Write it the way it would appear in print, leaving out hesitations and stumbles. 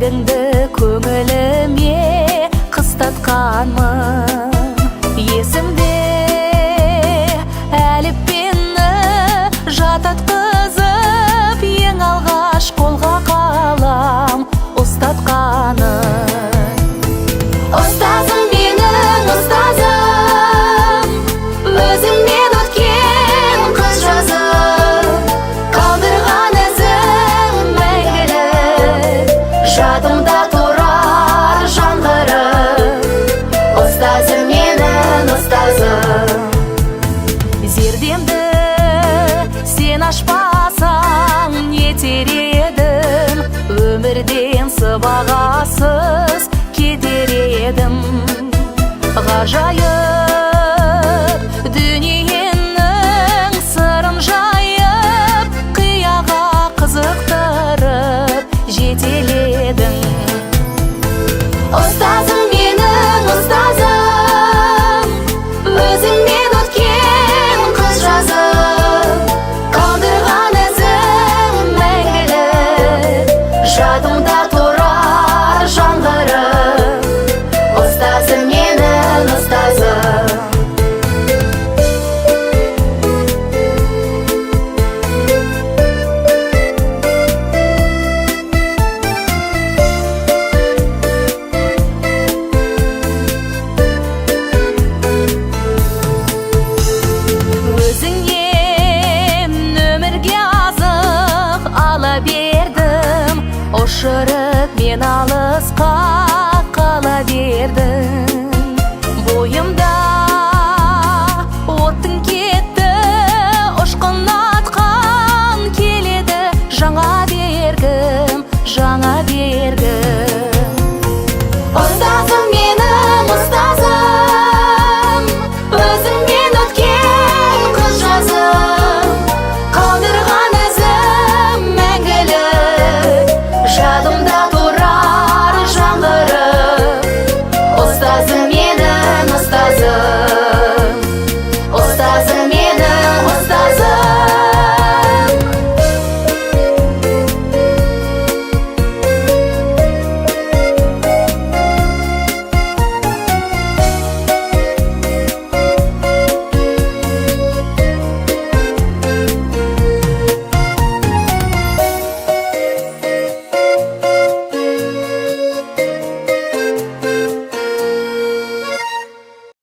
Тілегіңді көңіліме қыстатқанмын. Есімде әліппені жататқызып, ең алғаш қолға қалам ұстатқаның. Ұстазым менің ұстазым, өзіңмен өткен қыз жазып, қалдырған ізің мәңгілік, жадымда тұрар жаңғырып. Ұстазым менің ұстазым. Зердемді сен ашпасаң не етер едім, өмірден сыбағасыз кетер едім. Ғажайып дүниенің сырын жайып, қияға қызықтырып жетеледің. Ұстазым менің ұстазым, өзіңмен өткен қыз жазып, қалдырған ізің мәңгілік, жадымда тұрар жаңғырып. Ұстазым менің ұстазым. Өзіңнен өмірге азық ала бердім, ұшырып мен алысқа қала бердім.